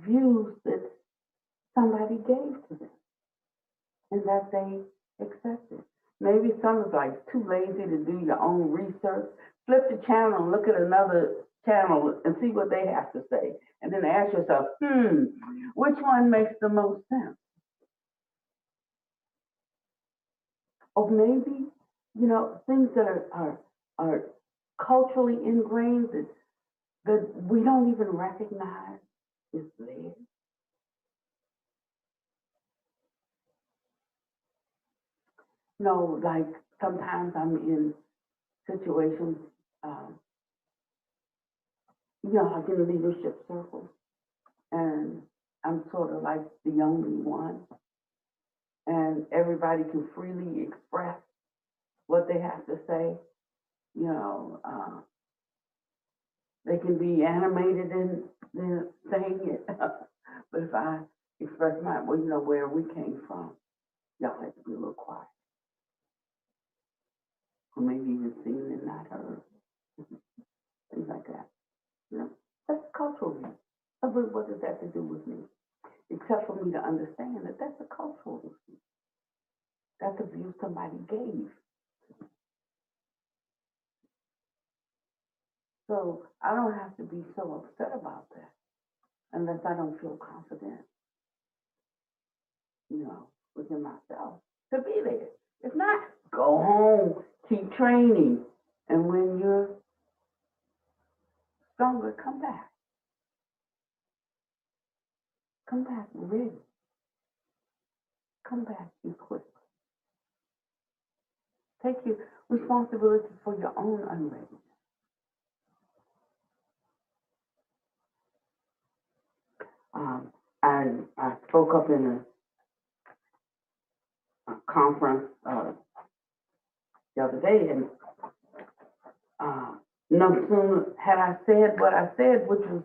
views that somebody gave to them and that they accepted. Maybe someone's like too lazy to do your own research. Flip the channel and look at another channel and see what they have to say. And then ask yourself, which one makes the most sense? Or maybe, things that are culturally ingrained that we don't even recognize is there. No, like sometimes I'm in situations, um, like in leadership circles, and I'm sort of like the only one, and everybody can freely express what they have to say. You know, they can be animated in saying it, but if I express where we came from, y'all have to be a little quiet, or maybe even seen and not heard, things like that. That's cultural. But what does that have to do with me? Except for me to understand that that's a cultural issue. That's a view somebody gave. So I don't have to be so upset about that unless I don't feel confident, within myself to be there. If not, go home, keep training. And when you're stronger, come back. Come back ready. Come back equipped. Take your responsibility for your own unreadiness. I spoke up in a conference the other day, and no sooner had I said what I said, which was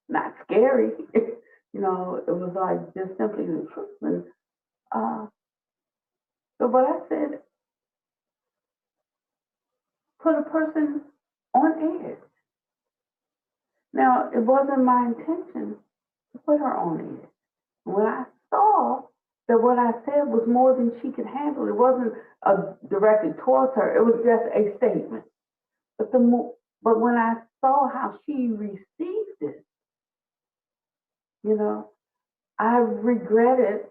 not scary, it was like just simply the truth. And so what I said put a person on edge. Now, it wasn't my intention to put her on edge. When I saw that what I said was more than she could handle, it wasn't directed towards her, it was just a statement. But when I saw how she received it, I regretted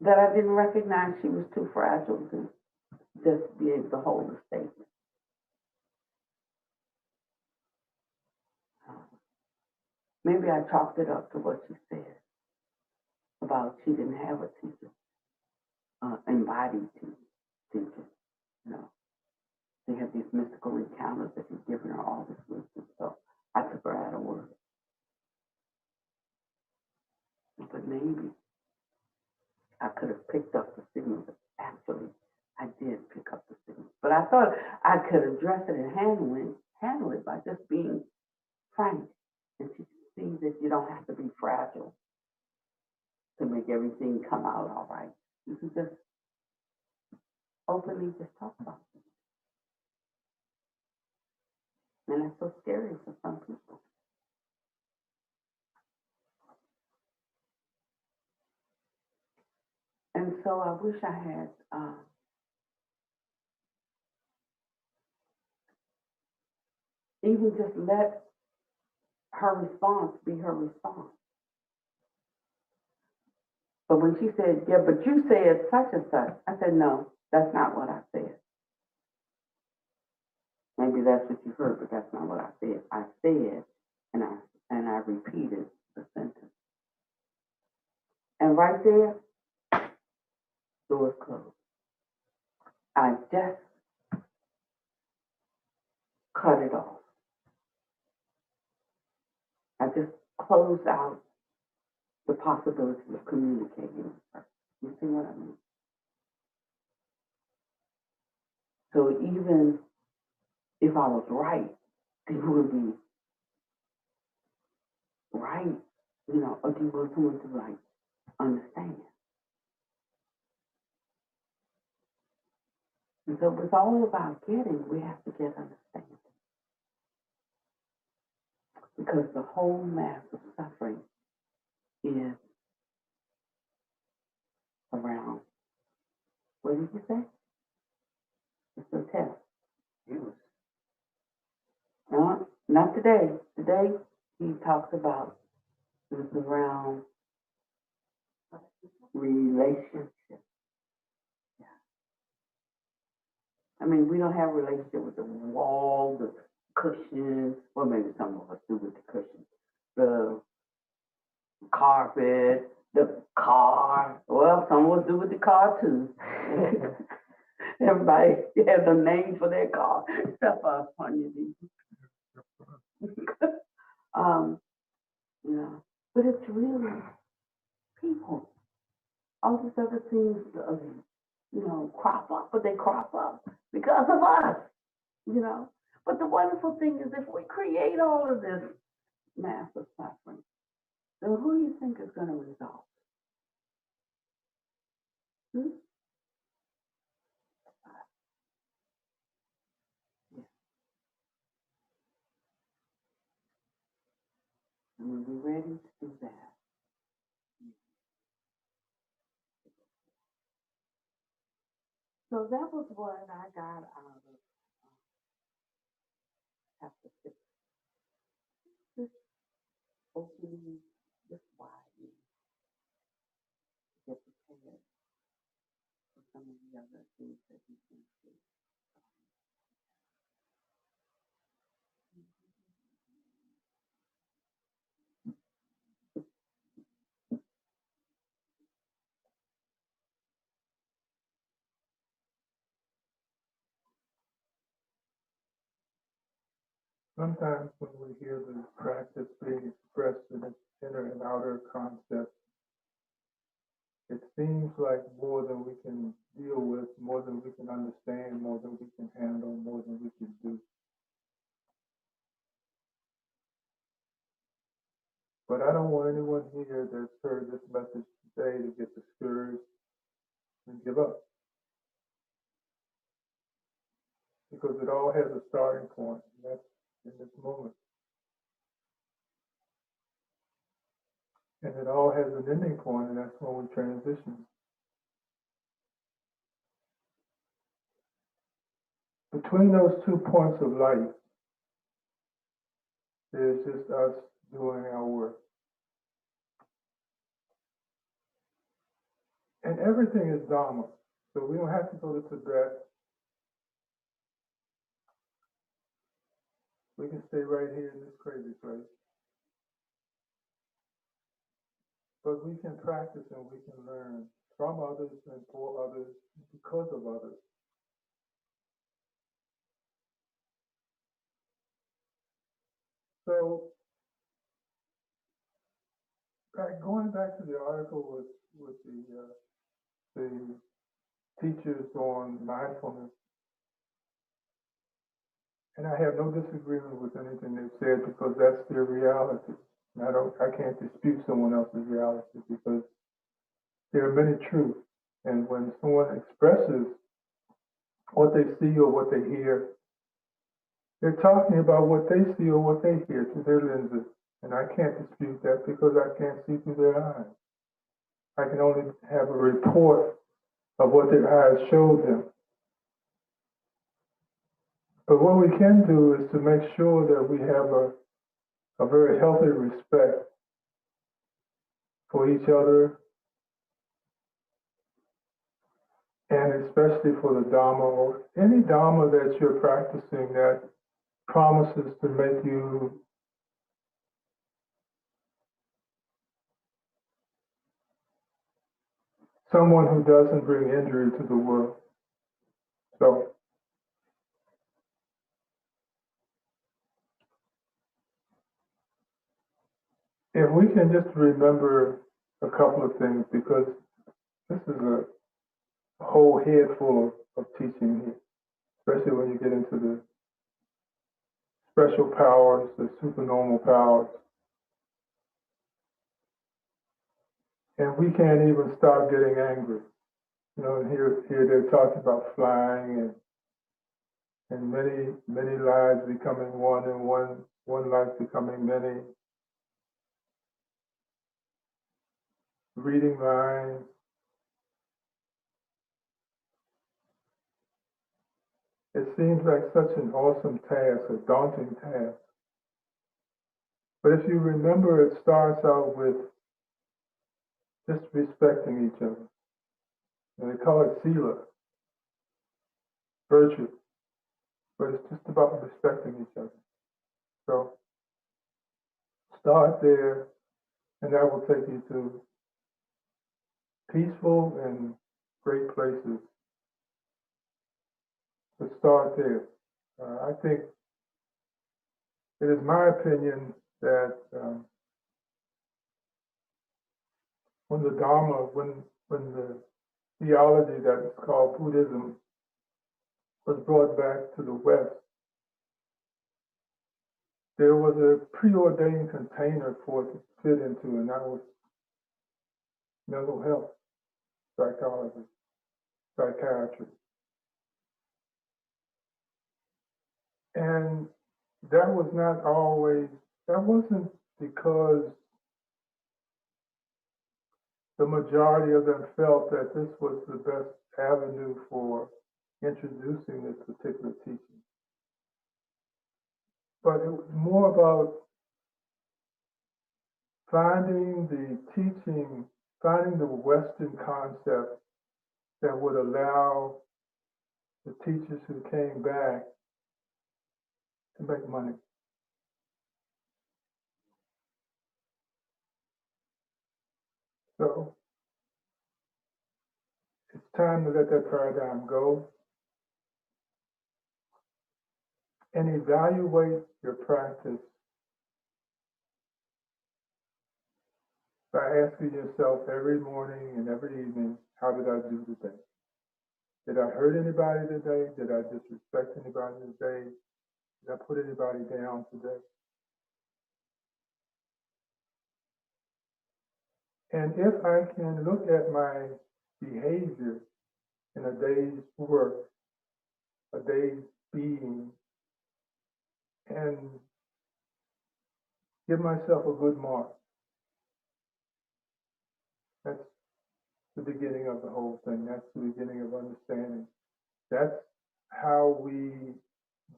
that I didn't recognize she was too fragile to just be able to hold a statement. Maybe I chalked it up to what she said about she didn't have a teacher, embodied teacher. They had these mystical encounters that he'd given her all this wisdom. So I took her at her word. But maybe I could have picked up the signal. Actually, I did pick up the signal. But I thought I could address it and handle it by just being frank. And she could see that you don't have to be fragile to make everything come out all right. You can just openly just talk about it. And that's so scary for some people. And so I wish I had even just let her response be her response. But when she said, yeah, but you said such and such, I said, no, that's not what I said. Maybe that's what you heard, but that's not what I said. I said, and I repeated the sentence. And right there, doors closed. I just cut it off. I just closed out the possibility of communicating with her. You see what I mean? So even if I was right, they would be right, or do you want someone to understand? And so with all of our getting, we have to get understanding. Because the whole mass of suffering is around, what did you say? It's a test. No, not today. Today, he talks about it's around relationship. Yeah. I mean, we don't have a relationship with the wall, the cushions. Well, maybe some of us do with the cushions. The carpet, the car. Well, some of us do with the car too. Everybody has a name for their car, except for us funny. You know, but it's really people. All these other things, you know, crop up, but they crop up because of us, you know. But the wonderful thing is if we create all of this massive suffering, then who do you think is going to resolve? Hmm? And when we're ready to do that, so that was what I got out of chapter 6. Just opening this wide and get prepared for some of the other things that we can see. Sometimes when we hear the practice being expressed in its inner and outer concepts, it seems like more than we can deal with, more than we can understand, more than we can handle, more than we can do. But I don't want anyone here that's heard this message today to get discouraged and give up, because it all has a starting point, and that's in this moment. And it all has an ending point, and that's when we transition. Between those 2 points of light, there's just us doing our work. And everything is Dharma. So we don't have to go to Tibet. We can stay right here in this crazy place. But we can practice and we can learn from others and for others because of others. So going back to the article with the teachers on mindfulness, and I have no disagreement with anything they've said because that's their reality. And I can't dispute someone else's reality because there are many truths. And when someone expresses what they see or what they hear, they're talking about what they see or what they hear through their lenses. And I can't dispute that because I can't see through their eyes. I can only have a report of what their eyes showed them. But what we can do is to make sure that we have a very healthy respect for each other, and especially for the Dharma or any Dharma that you're practicing that promises to make you someone who doesn't bring injury to the world. So if we can just remember a couple of things, because this is a whole head full of teaching here, especially when you get into the special powers, the supernormal powers. And we can't even stop getting angry. You know, and here they're talking about flying and many lives becoming one and one life becoming many. Reading minds. It seems like such an awesome task, a daunting task. But if you remember, it starts out with just respecting each other. And they call it sila. virtue, but it's just about respecting each other. So start there, and that will take you to peaceful and great places. So start there. I think it is my opinion that when the Dharma, when the theology that is called Buddhism was brought back to the West, there was a preordained container for it to fit into, and that was mental health, psychology, psychiatry. And that was not always, that wasn't because the majority of them felt that this was the best avenue for introducing this particular teaching. But it was more about finding the teaching, finding the Western concept that would allow the teachers who came back to make money. So it's time to let that paradigm go and evaluate your practice by asking yourself every morning and every evening, how did I do today? Did I hurt anybody today? Did I disrespect anybody today? Did I put anybody down today? And if I can look at my behavior in a day's work, a day's being, and give myself a good mark, that's the beginning of the whole thing. That's the beginning of understanding. That's how we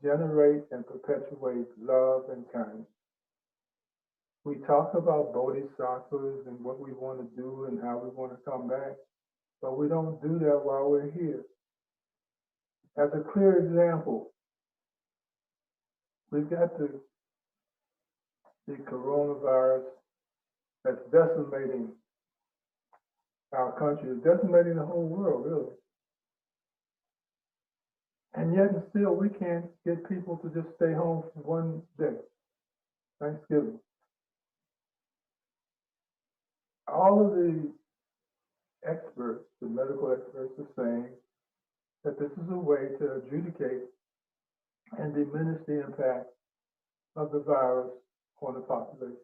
generate and perpetuate love and kindness. We talk about bodhisattvas and what we want to do and how we want to come back, but we don't do that while we're here. As a clear example, we've got the coronavirus that's decimating our country, it's decimating the whole world, really. And yet and still we can't get people to just stay home for one day, Thanksgiving. All of the experts, the medical experts, are saying that this is a way to adjudicate and diminish the impact of the virus on the population.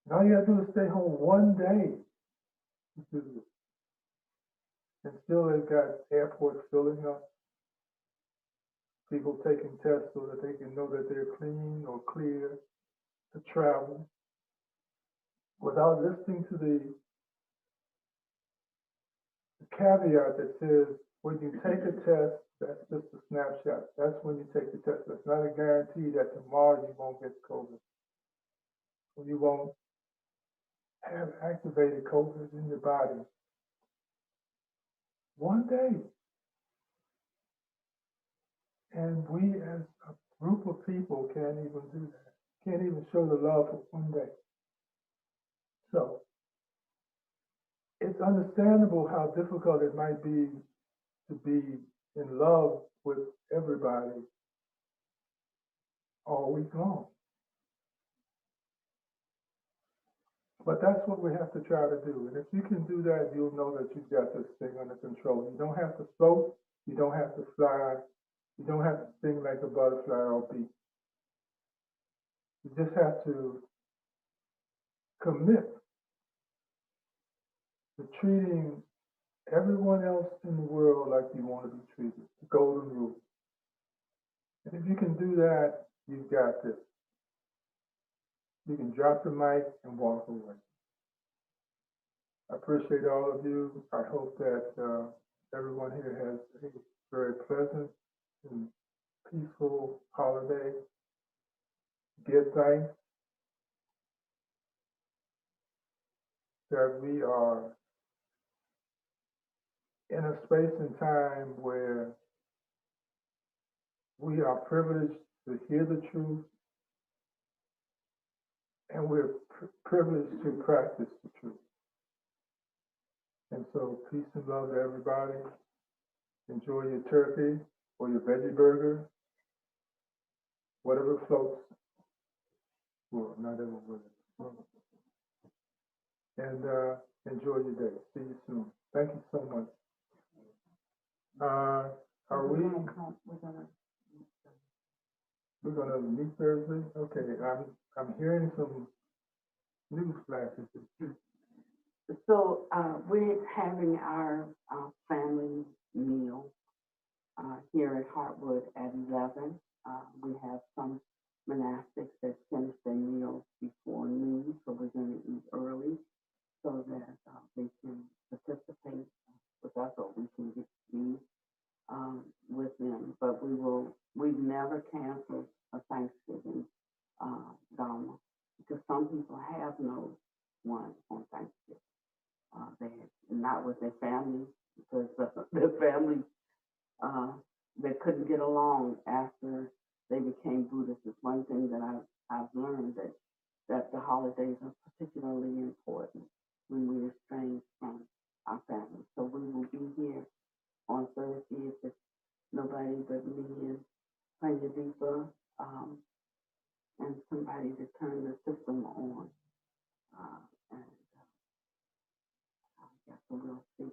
And all you gotta do is stay home one day to do this. And still they've got airports filling up, people taking tests so that they can know that they're clean or clear to travel without listening to the caveat that says when you take a test, that's just a snapshot. That's when you take the test. That's not a guarantee that tomorrow you won't get COVID. Or you won't have activated COVID in your body. One day. And we as a group of people can't even do that. Can't even show the love for one day. So it's understandable how difficult it might be to be in love with everybody all week long. But that's what we have to try to do. And if you can do that, you'll know that you've got this thing under control. You don't have to float, you don't have to fly, you don't have to sting like a butterfly or bee. You just have to commit to treating everyone else in the world like you want to be treated, the golden rule. And if you can do that, you've got this. You can drop the mic and walk away. I appreciate all of you. I hope that everyone here has a very pleasant and peaceful holiday. Give thanks that we are in a space and time where we are privileged to hear the truth, and we're privileged to practice the truth. And so, peace and love to everybody. Enjoy your turkey or your veggie burger, whatever floats. Well, not everywhere. And enjoy your day. See you soon. Thank you so much. Are we? We're gonna meet Thursday. Okay. I'm hearing some news flashes. So we're having our family meal here at Heartwood at 11. We have some monastics that finish their meals before noon, so we're going to eat early so that they can participate with us, or we can get to be with them. But we've never canceled a Thanksgiving Dharma, because some people have no one on Thanksgiving. They not with their families, because their families they couldn't get along after they became Buddhists. It's one thing that I've learned, that the holidays are particularly important when we estrange from our families. So we will be here on Thursday if it's nobody but me and Pranyadeepa and somebody to turn the system on. And I guess we'll see.